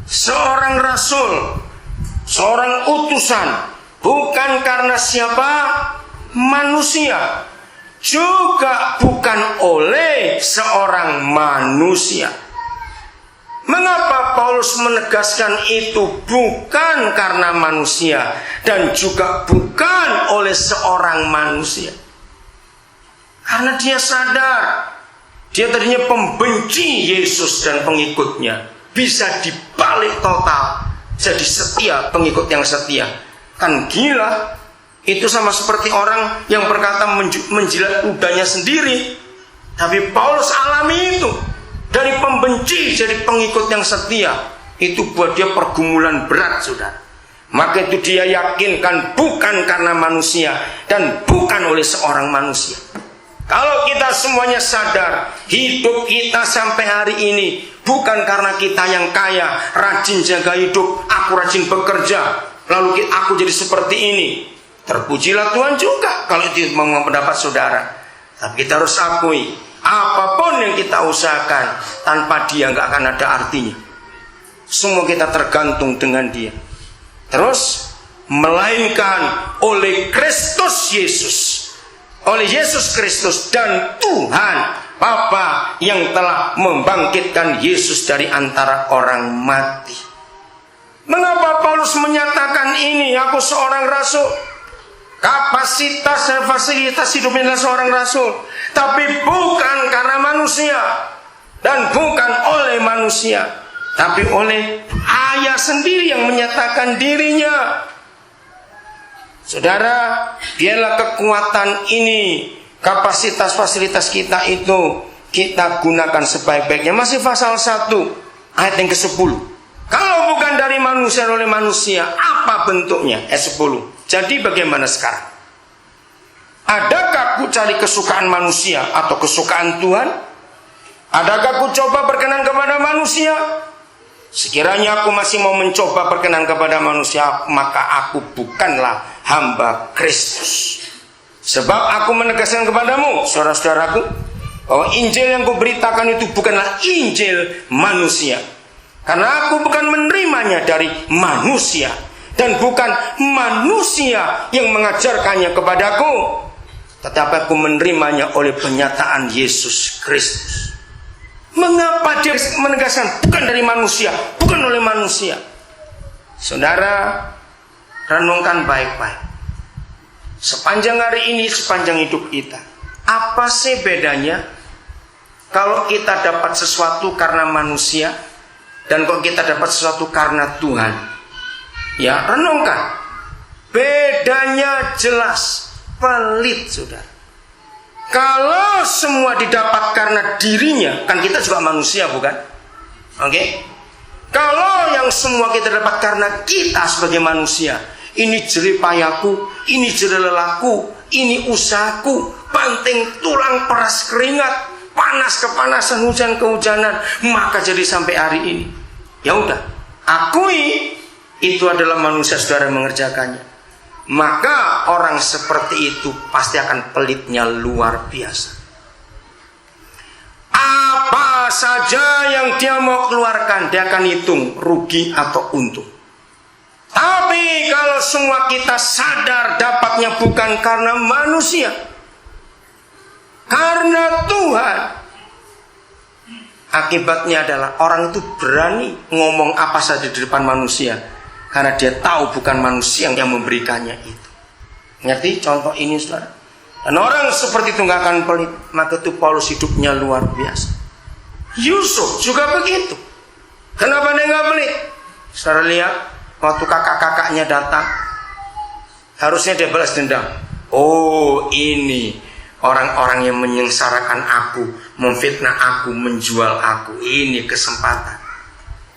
seorang rasul, seorang utusan, bukan karena siapa? Manusia, juga bukan oleh seorang manusia. Mengapa Paulus menegaskan itu bukan karena manusia dan juga bukan oleh seorang manusia? Karena dia sadar dia tadinya pembenci Yesus dan pengikutnya, bisa dibalik total jadi setia, pengikut yang setia. Kan gila. Itu sama seperti orang yang berkata menjilat ludahnya sendiri. Tapi Paulus alami itu. Dari pembenci jadi pengikut yang setia. Itu buat dia pergumulan berat, saudara. Maka itu dia yakinkan bukan karena manusia dan bukan oleh seorang manusia. Kalau kita semuanya sadar hidup kita sampai hari ini bukan karena kita yang kaya, rajin jaga hidup, aku rajin bekerja, lalu aku jadi seperti ini. Terpujilah Tuhan juga kalau itu mau pendapat saudara. Tapi kita harus akui, apapun yang kita usahakan tanpa dia nggak akan ada artinya. Semua kita tergantung dengan dia. Terus melainkan oleh Kristus Yesus, oleh Yesus Kristus dan Tuhan Bapa yang telah membangkitkan Yesus dari antara orang mati. Mengapa Paulus menyatakan ini? Aku seorang rasul. Kapasitas dan fasilitas hidupnya adalah seorang rasul, tapi bukan karena manusia dan bukan oleh manusia, tapi oleh Ayah sendiri yang menyatakan dirinya. Saudara, biarlah kekuatan ini, kapasitas fasilitas kita itu kita gunakan sebaik-baiknya. Masih pasal 1 ayat yang ke-10. Kalau bukan dari manusia oleh manusia, apa bentuknya? Ayat 10. Jadi bagaimana sekarang? Adakah ku cari kesukaan manusia atau kesukaan Tuhan? Adakah ku coba berkenan kepada manusia? Sekiranya aku masih mau mencoba berkenan kepada manusia, maka aku bukanlah hamba Kristus. Sebab aku menegaskan kepadamu, saudara-saudaraku, bahwa Injil yang kuberitakan itu bukanlah Injil manusia. Karena aku bukan menerimanya dari manusia, dan bukan manusia yang mengajarkannya kepadaku, tetapi aku menerimanya oleh penyataan Yesus Kristus. Mengapa dia menegaskan bukan dari manusia, bukan oleh manusia? Saudara, renungkan baik-baik. Sepanjang hari ini, sepanjang hidup kita, apa sih bedanya kalau kita dapat sesuatu karena manusia dan kalau kita dapat sesuatu karena Tuhan? Ya, renungkan. Bedanya jelas, pelit, saudara. Kalau semua didapat karena dirinya, kan kita juga manusia, bukan? Oke? Kalau yang semua kita dapat karena kita sebagai manusia, ini jerih payahku, ini jerih lelahku, ini usahaku, banting tulang, peras keringat, panas kepanasan, hujan kehujanan, maka jadi sampai hari ini. Ya udah, akui itu adalah manusia, saudara, mengerjakannya. Maka orang seperti itu pasti akan pelitnya luar biasa. Apa saja yang dia mau keluarkan, dia akan hitung rugi atau untung. Tapi kalau semua kita sadar dapatnya bukan karena manusia, karena Tuhan, akibatnya adalah orang itu berani ngomong apa saja di depan manusia. Karena dia tahu bukan manusia yang memberikannya itu. Ngerti contoh ini, saudara? Dan orang seperti itu gak akan pelit. Maka itu Paulus hidupnya luar biasa. Yusuf juga begitu. Kenapa dia gak pelit? Saudara lihat, waktu kakak-kakaknya datang, harusnya dia balas dendam. Oh, ini orang-orang yang menyengsarakan aku, memfitnah aku, menjual aku. Ini kesempatan.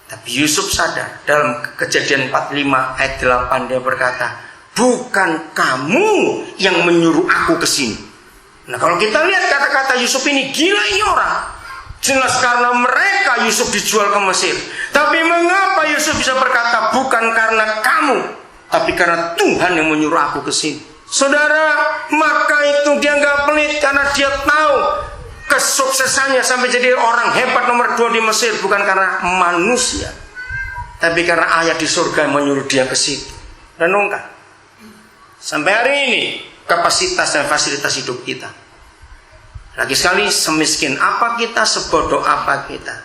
Tapi Yusuf sadar, dalam Kejadian 45 ayat 8 dia berkata, bukan kamu yang menyuruh aku ke sini. Nah, kalau kita lihat kata-kata Yusuf ini, gila ini orang. Jelas karena mereka Yusuf dijual ke Mesir. Tapi mengapa Yusuf bisa berkata bukan karena kamu, tapi karena Tuhan yang menyuruh aku ke sini? Saudara, maka itu dia nggak pelit karena dia tahu kesuksesannya sampai jadi orang hebat nomor 2 di Mesir bukan karena manusia, Tapi karena ayah di surga menyuruh dia ke situ. Renungkan. Sampai hari ini kapasitas dan fasilitas hidup kita. Lagi sekali, semiskin apa kita, sebodoh apa kita,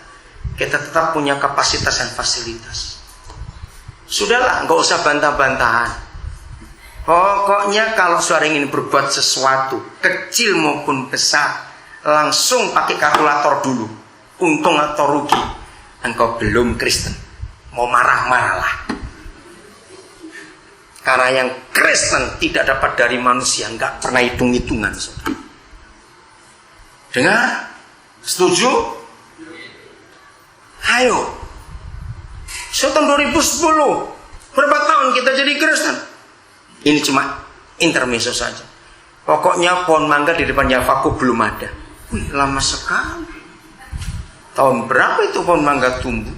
kita tetap punya kapasitas dan fasilitas. Sudahlah, nggak usah bantah-bantahan. Pokoknya kalau saudara ingin berbuat sesuatu, kecil maupun besar, langsung pakai kalkulator dulu. Untung atau rugi. Engkau belum Kristen. Mau marah-marahlah. Karena yang Kristen tidak dapat dari manusia, nggak pernah hitung-hitungan. Saudara. Dengar? Setuju? Ayo. Tahun 2010. Berapa tahun kita jadi Kristen? Ini cuma intermezzo saja. Pokoknya pohon mangga di depan Yavaku belum ada. Wih, lama sekali. Tahun berapa itu pohon mangga tumbuh?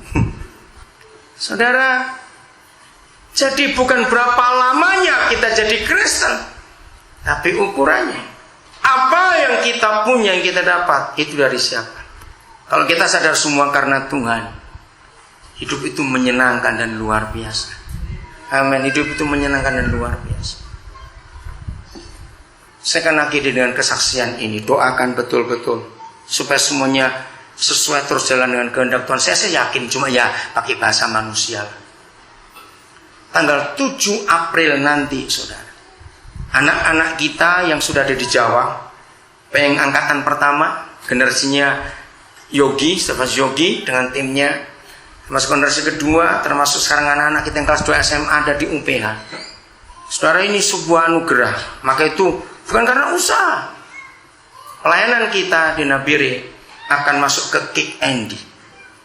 Saudara, jadi bukan berapa lamanya kita jadi Kristen, tapi ukurannya. Apa yang kita punya, yang kita dapat, itu dari siapa? Kalau kita sadar semua karena Tuhan, hidup itu menyenangkan dan luar biasa. Amin. Hidup itu menyenangkan dan luar biasa. Saya akan akhiri dengan kesaksian ini. Doakan betul-betul supaya semuanya sesuai terus jalan dengan kehendak Tuhan. Saya yakin, cuma ya pakai bahasa manusia. Tanggal 7 April nanti, saudara, anak-anak kita yang sudah ada di Jawa, yang angkatan pertama, generasinya Yogi, Stefan Yogi dengan timnya, termasuk generasi kedua, termasuk sekarang anak-anak kita yang kelas 2 SMA ada di UPH. Saudara, ini sebuah anugerah. Maka itu bukan karena usaha. Pelayanan kita di Nabire akan masuk ke Kick Andy.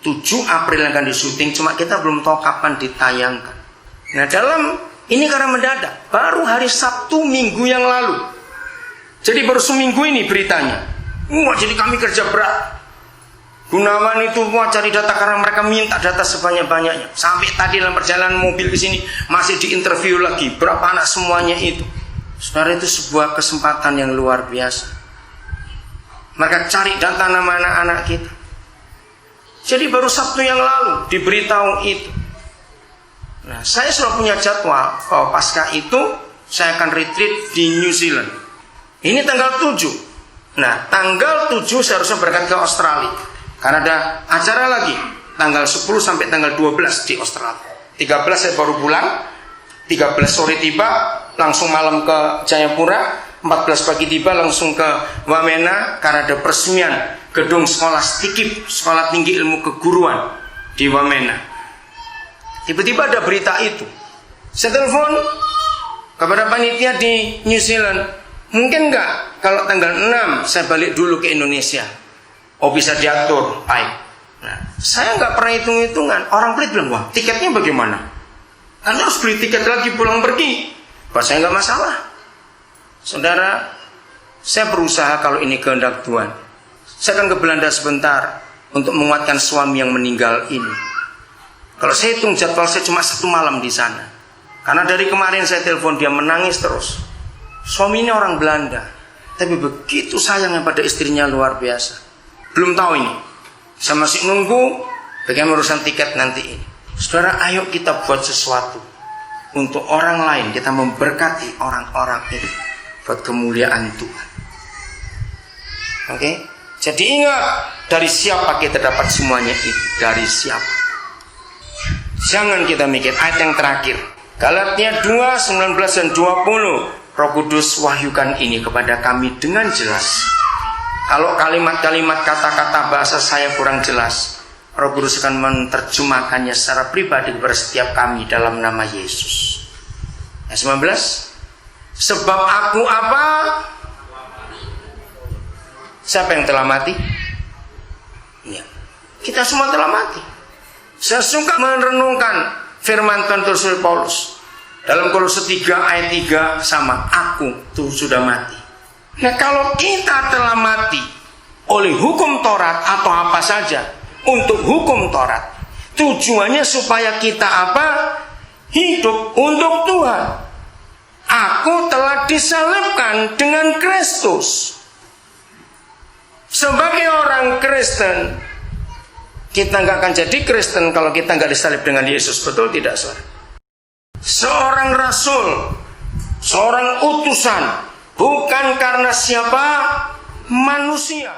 7 April akan disyuting, cuma kita belum tahu kapan ditayangkan. Nah, ini karena mendadak, baru hari Sabtu minggu yang lalu. Jadi baru seminggu ini beritanya. Wah, jadi kami kerja berat. Gunawan itu mau cari data karena mereka minta data sebanyak-banyaknya. Sampai tadi dalam perjalanan mobil ke sini masih diinterview lagi berapa anak semuanya itu. Saudara, itu sebuah kesempatan yang luar biasa. Mereka cari data nama anak-anak kita. Jadi baru Sabtu yang lalu diberitahu itu. Nah, saya sudah punya jadwal. Pasca itu saya akan retreat di New Zealand. Ini tanggal 7. Nah, tanggal 7 saya harusnya berangkat ke Australia. Karena ada acara lagi tanggal 10 sampai tanggal 12 di Australia. 13 saya baru pulang, 13 sore tiba, langsung malam ke Jayapura, 14 pagi tiba langsung ke Wamena karena ada peresmian gedung sekolah STIKIP, Sekolah Tinggi Ilmu Keguruan di Wamena. Tiba-tiba ada berita itu. Saya telepon kepada panitia di New Zealand, mungkin enggak kalau tanggal 6 saya balik dulu ke Indonesia. Oh, bisa diatur, baik. Nah, saya nggak pernah hitung-hitungan. Orang pelit bilang, wah, tiketnya bagaimana? Anda harus beli tiket lagi pulang pergi. Buat saya nggak masalah. Saudara, saya berusaha kalau ini kehendak Tuhan. Saya akan ke Belanda sebentar untuk menguatkan suami yang meninggal ini. Kalau saya hitung jadwal saya cuma 1 malam di sana. Karena dari kemarin saya telepon dia menangis terus. Suami ini orang Belanda, tapi begitu sayangnya pada istrinya luar biasa. Belum tahu ini. Saya masih nunggu bagaimana urusan tiket nanti ini. Saudara, ayo kita buat sesuatu untuk orang lain. Kita memberkati orang-orang ini buat kemuliaan Tuhan. Oke? Jadi ingat, dari siapa kita dapat semuanya itu? Dari siapa? Jangan kita mikir. Ayat yang terakhir, Galatia 2, 19 dan 20. Roh Kudus wahyukan ini kepada kami dengan jelas. Kalau kalimat-kalimat kata-kata bahasa saya kurang jelas, Roh Kudus akan menerjemahkannya secara pribadi kepada setiap kami dalam nama Yesus. Ayat 19. Sebab aku apa? Siapa yang telah mati? Ya, kita semua telah mati. Saya suka merenungkan firman Tuhan Rasul Paulus dalam Kolose 3 ayat 3 sama, aku tuh sudah mati. Nah, kalau kita telah mati oleh hukum Taurat atau apa saja untuk hukum Taurat, tujuannya supaya kita apa? Hidup untuk Tuhan. Aku telah disalibkan dengan Kristus. Sebagai orang Kristen, Kita nggak akan jadi Kristen kalau kita nggak disalib dengan Yesus. Betul tidak, saudara? Seorang rasul, seorang utusan, bukan karena siapa? Manusia.